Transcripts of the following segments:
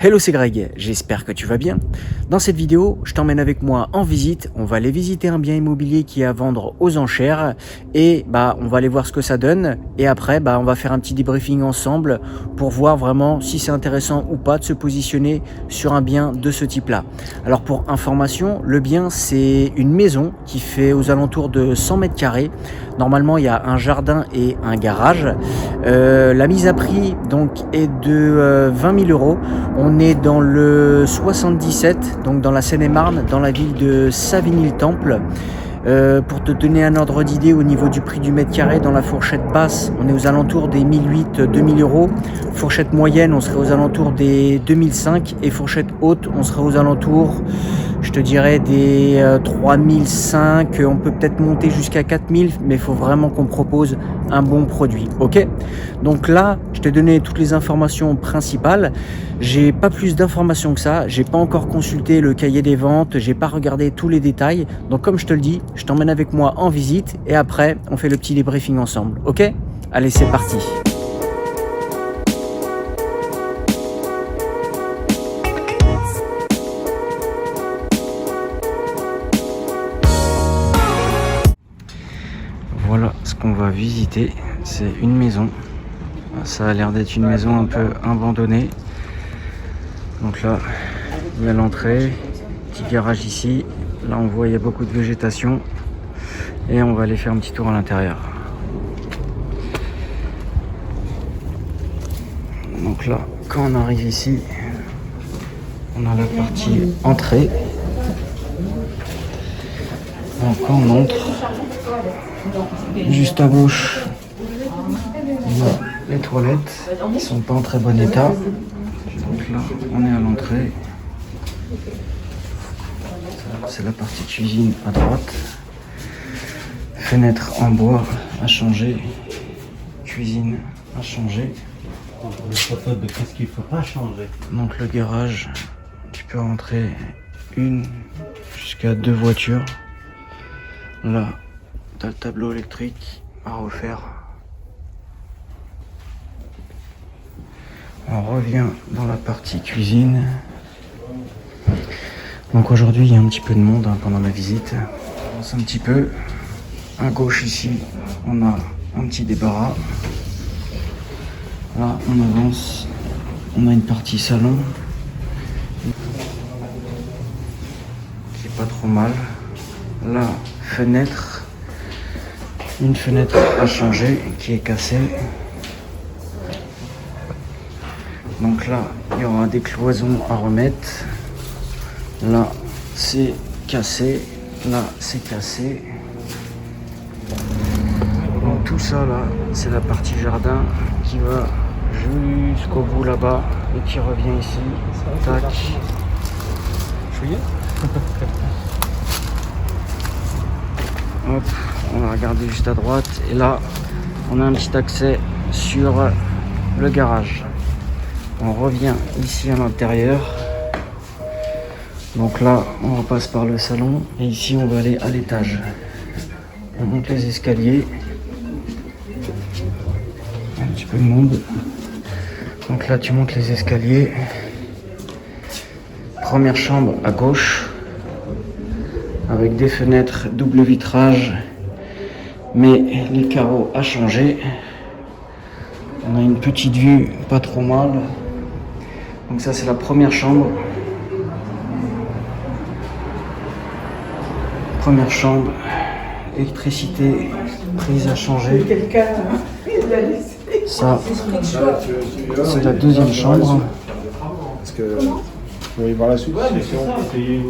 Hello, c'est Greg, j'espère que tu vas bien. Dans cette vidéo, je t'emmène avec moi en visite. On va aller visiter un bien immobilier qui est à vendre aux enchères et on va aller voir ce que ça donne. Et après, on va faire un petit débriefing ensemble pour voir vraiment si c'est intéressant ou pas de se positionner sur un bien de ce type-là. Alors pour information, le bien c'est une maison qui fait aux alentours de 100 mètres carrés. Normalement, il y a un jardin et un garage. La mise à prix donc est de 20 000 euros. On est dans le 77, donc dans la Seine-et-Marne, dans la ville de Savigny-le-Temple. Pour te donner un ordre d'idée au niveau du prix du mètre carré, dans la fourchette basse, on est aux alentours des 1008-2000 euros. Fourchette moyenne, on serait aux alentours des 2005. Et fourchette haute, on serait aux alentours, je te dirais, des 3005. On peut peut-être monter jusqu'à 4000, mais il faut vraiment qu'on propose un bon produit. Ok ? Donc là, je t'ai donné toutes les informations principales. J'ai pas plus d'informations que ça. J'ai pas encore consulté le cahier des ventes. J'ai pas regardé tous les détails. Donc comme je te le dis, je t'emmène avec moi en visite et après, on fait le petit débriefing ensemble. Ok ? Allez, c'est parti. Voilà ce qu'on va visiter. C'est une maison. Ça a l'air d'être une maison un peu abandonnée. Donc là, il y a l'entrée, petit garage ici. Là, on voit il y a beaucoup de végétation. Et on va aller faire un petit tour à l'intérieur. Donc là, quand on arrive ici, on a la partie entrée. Donc quand on entre, juste à gauche, on a les toilettes qui sont pas en très bon état. Donc là, on est à l'entrée. C'est la partie cuisine à droite. Fenêtre en bois à changer. Cuisine à changer. Une photo de qu'est-ce qu'il ne faut pas changer. Donc le garage, tu peux rentrer une jusqu'à 2 voitures. Là, tu as le tableau électrique à refaire. On revient dans la partie cuisine. Donc aujourd'hui, il y a un petit peu de monde pendant la visite. On avance un petit peu. À gauche ici, on a un petit débarras. Là, on avance. On a une partie salon qui est pas trop mal. Là, fenêtre. Une fenêtre à changer qui est cassée. Donc là, il y aura des cloisons à remettre. Là, c'est cassé. Là, c'est cassé. Donc tout ça là, c'est la partie jardin qui va jusqu'au bout là-bas et qui revient ici. Tac. Hop, on va regarder juste à droite. Et là, on a un petit accès sur le garage. On revient ici à l'intérieur. Donc là, on repasse par le salon. Et ici, on va aller à l'étage. On monte les escaliers. Un petit peu de monde. Donc là, tu montes les escaliers. Première chambre à gauche. Avec des fenêtres double vitrage. Mais les carreaux à changer. On a une petite vue, pas trop mal. Donc ça, c'est la première chambre. Première chambre, électricité, prise à changer. Ça, c'est la deuxième chambre.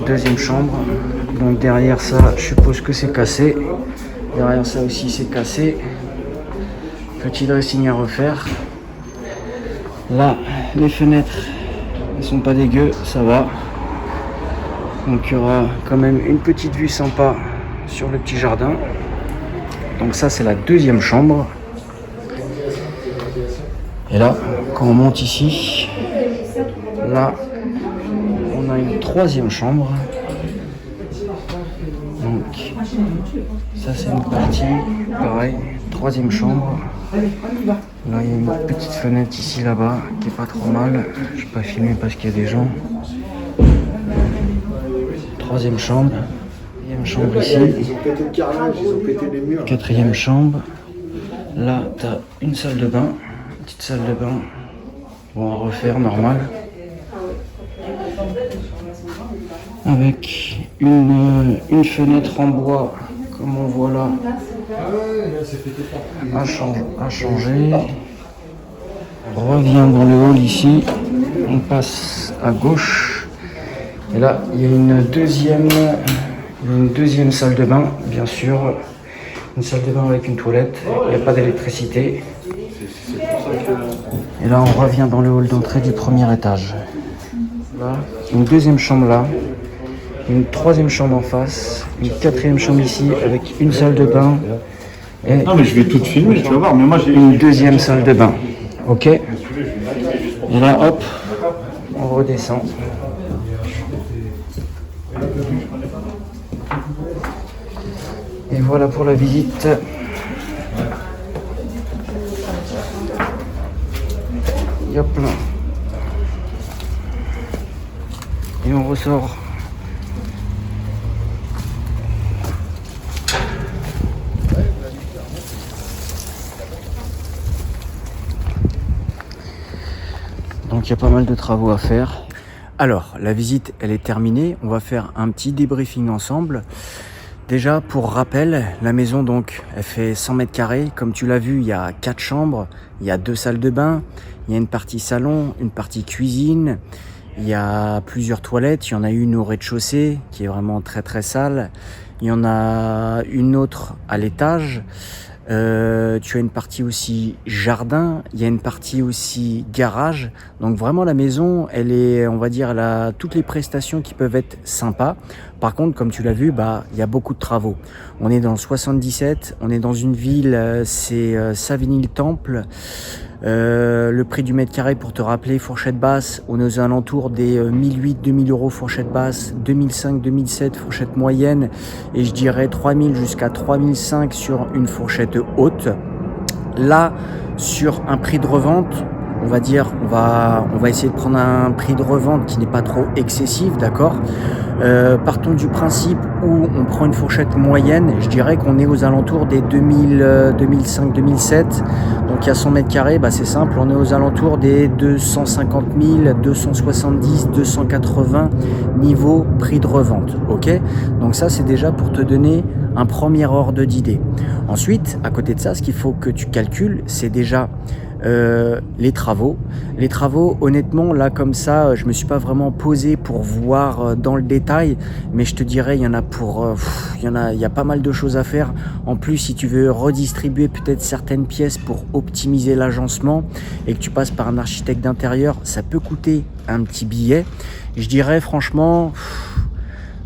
Deuxième chambre. Donc derrière ça, je suppose que c'est cassé. Derrière ça aussi, c'est cassé. Petit dressing à refaire. Là, les fenêtres, elles sont pas dégueu, ça va. Donc il y aura quand même une petite vue sympa sur le petit jardin. Donc ça, c'est la deuxième chambre. Et là, quand on monte ici, là, on a une troisième chambre. Donc ça, c'est une partie, pareil, troisième chambre. Là, il y a une petite fenêtre ici, là-bas, qui est pas trop mal. Je vais pas filmer parce qu'il y a des gens. Troisième chambre. Quatrième chambre ici. Ils ont pété le carrelage, ils ont pété les murs. Quatrième chambre. Là, tu as une salle de bain. Une petite salle de bain. Bon, à refaire, normal. Avec une fenêtre en bois, comme on voit là, à changer. On revient dans le hall ici. On passe à gauche. Et là, il y a une deuxième salle de bain, bien sûr. Une salle de bain avec une toilette. Il n'y a pas d'électricité. Et là, on revient dans le hall d'entrée du premier étage. Là, une deuxième chambre là. Une troisième chambre en face. Une quatrième chambre ici avec une salle de bain. Et Non mais je vais tout filmer, tu vas voir. Mais moi j'ai une deuxième salle de bain. Ok. Et là, hop, on redescend. Et voilà pour la visite. Hop là. Et on ressort. Donc il y a pas mal de travaux à faire. Alors, la visite, elle est terminée. On va faire un petit débriefing ensemble. Déjà, pour rappel, la maison, donc, elle fait 100 mètres carrés. Comme tu l'as vu, il y a 4 chambres, il y a 2 salles de bain, il y a une partie salon, une partie cuisine, il y a plusieurs toilettes. Il y en a une au rez-de-chaussée, qui est vraiment très très sale. Il y en a une autre à l'étage. Tu as une partie aussi jardin, il y a une partie aussi garage. Donc vraiment la maison, elle est, on va dire, elle a toutes les prestations qui peuvent être sympas. Par contre, comme tu l'as vu, il y a beaucoup de travaux. On est dans le 77, on est dans une ville, c'est Savigny-le-Temple. Le prix du mètre carré, pour te rappeler, fourchette basse, on est aux alentours des 1008-2000 euros fourchette basse, 2005-2007 fourchette moyenne, et je dirais 3000 jusqu'à 3005 sur une fourchette haute. Là, sur un prix de revente, on va dire, on va essayer de prendre un prix de revente qui n'est pas trop excessif, d'accord. Partons du principe où on prend une fourchette moyenne, je dirais qu'on est aux alentours des 2000, 2005, 2007. Donc il y a 100 mètres carrés, c'est simple, on est aux alentours des 250 000, 270, 280 niveau prix de revente, ok. Donc ça, c'est déjà pour te donner un premier ordre d'idée. Ensuite, à côté de ça, ce qu'il faut que tu calcules, c'est déjà les travaux. Les travaux, honnêtement, là comme ça, je me suis pas vraiment posé pour voir dans le détail, mais je te dirais, il y en a il y a pas mal de choses à faire. En plus, si tu veux redistribuer peut-être certaines pièces pour optimiser l'agencement et que tu passes par un architecte d'intérieur, ça peut coûter un petit billet. Je dirais franchement,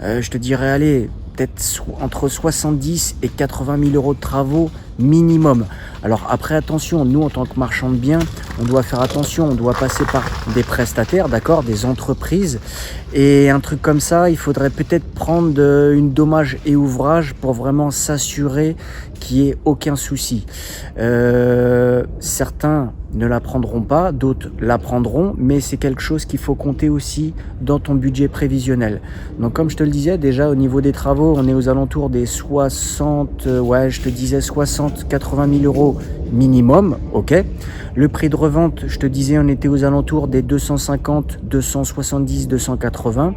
je te dirais, allez, peut-être entre 70 et 80 000 euros de travaux minimum. Alors après, attention, nous en tant que marchand de biens, on doit faire attention, on doit passer par des prestataires, d'accord, des entreprises, et un truc comme ça, il faudrait peut-être prendre une dommage et ouvrage pour vraiment s'assurer qu'il n'y ait aucun souci. Certains ne la prendront pas, d'autres la prendront, mais c'est quelque chose qu'il faut compter aussi dans ton budget prévisionnel. Donc comme je te le disais, déjà au niveau des travaux, on est aux alentours des 80 000 euros minimum, ok. Le prix de revente, je te disais, on était aux alentours des 250, 270, 280.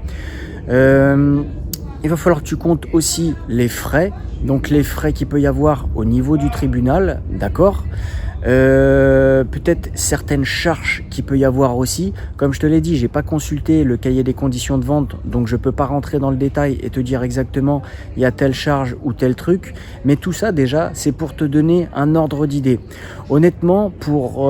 Il va falloir que tu comptes aussi les frais, donc les frais qu'il peut y avoir au niveau du tribunal, d'accord. Peut-être certaines charges qu'il peut y avoir aussi. Comme je te l'ai dit, j'ai pas consulté le cahier des conditions de vente, donc je peux pas rentrer dans le détail et te dire exactement il y a telle charge ou tel truc, mais tout ça déjà c'est pour te donner un ordre d'idée. Honnêtement, pour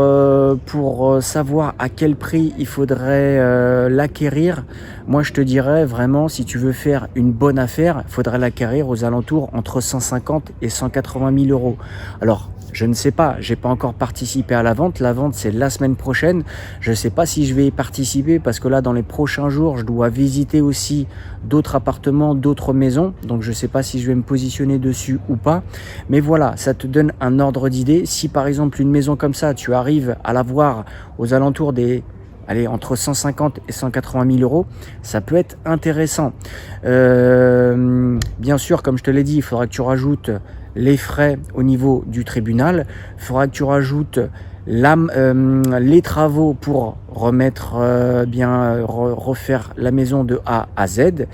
savoir à quel prix il faudrait l'acquérir, moi je te dirais vraiment, si tu veux faire une bonne affaire, il faudrait l'acquérir aux alentours entre 150 et 180 000 euros. Alors je ne sais pas, j'ai pas encore encore participé à la vente. La vente, c'est la semaine prochaine. Je ne sais pas si je vais y participer parce que là, dans les prochains jours, je dois visiter aussi d'autres appartements, d'autres maisons. Donc, je ne sais pas si je vais me positionner dessus ou pas. Mais voilà, ça te donne un ordre d'idée. Si par exemple, une maison comme ça, tu arrives à la voir aux alentours des... Allez, entre 150 et 180 000 euros, ça peut être intéressant. Bien sûr, comme je te l'ai dit, il faudra que tu rajoutes les frais au niveau du tribunal. Il faudra que tu rajoutes les travaux pour remettre refaire la maison de A à Z.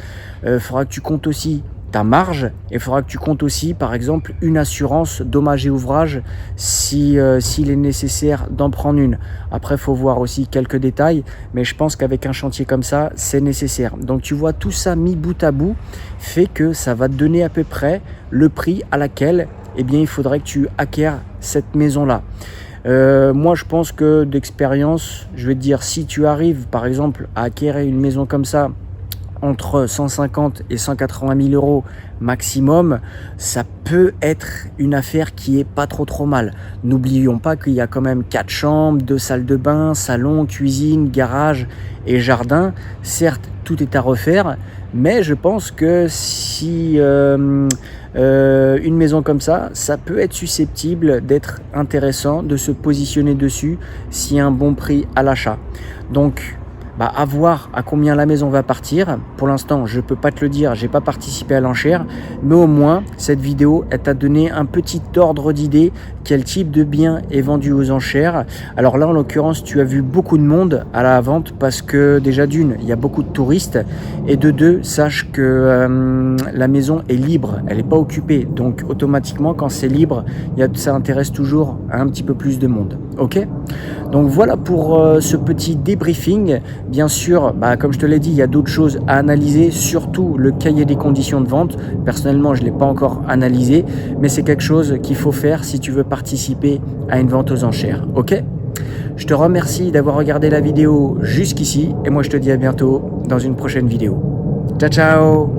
Il faudra que tu comptes aussi ta marge et il faudra que tu comptes aussi par exemple une assurance dommages et ouvrages s'il est nécessaire d'en prendre une. Après il faut voir aussi quelques détails, mais je pense qu'avec un chantier comme ça c'est nécessaire. Donc tu vois, tout ça mis bout à bout fait que ça va te donner à peu près le prix à laquelle il faudrait que tu acquières cette maison là. Moi je pense que d'expérience, je vais te dire, si tu arrives par exemple à acquérir une maison comme ça entre 150 et 180 000 euros maximum, ça peut être une affaire qui est pas trop mal. N'oublions pas qu'il y a quand même 4 chambres, 2 salles de bain, salon, cuisine, garage et jardin. Certes, tout est à refaire, mais je pense que si une maison comme ça peut être susceptible d'être intéressant de se positionner dessus s'il y a un bon prix à l'achat. Donc à voir à combien la maison va partir. Pour l'instant, je peux pas te le dire, j'ai pas participé à l'enchère, mais au moins cette vidéo elle t'a donné un petit ordre d'idée quel type de bien est vendu aux enchères. Alors là, en l'occurrence, tu as vu beaucoup de monde à la vente parce que déjà d'une, il y a beaucoup de touristes et de deux, sache que la maison est libre, elle n'est pas occupée. Donc automatiquement, quand c'est libre, ça intéresse toujours à un petit peu plus de monde. Ok ? Donc voilà pour ce petit débriefing. Bien sûr, comme je te l'ai dit, il y a d'autres choses à analyser, surtout le cahier des conditions de vente. Personnellement, je ne l'ai pas encore analysé, mais c'est quelque chose qu'il faut faire si tu veux participer à une vente aux enchères. Ok ? Je te remercie d'avoir regardé la vidéo jusqu'ici et moi je te dis à bientôt dans une prochaine vidéo. Ciao ciao!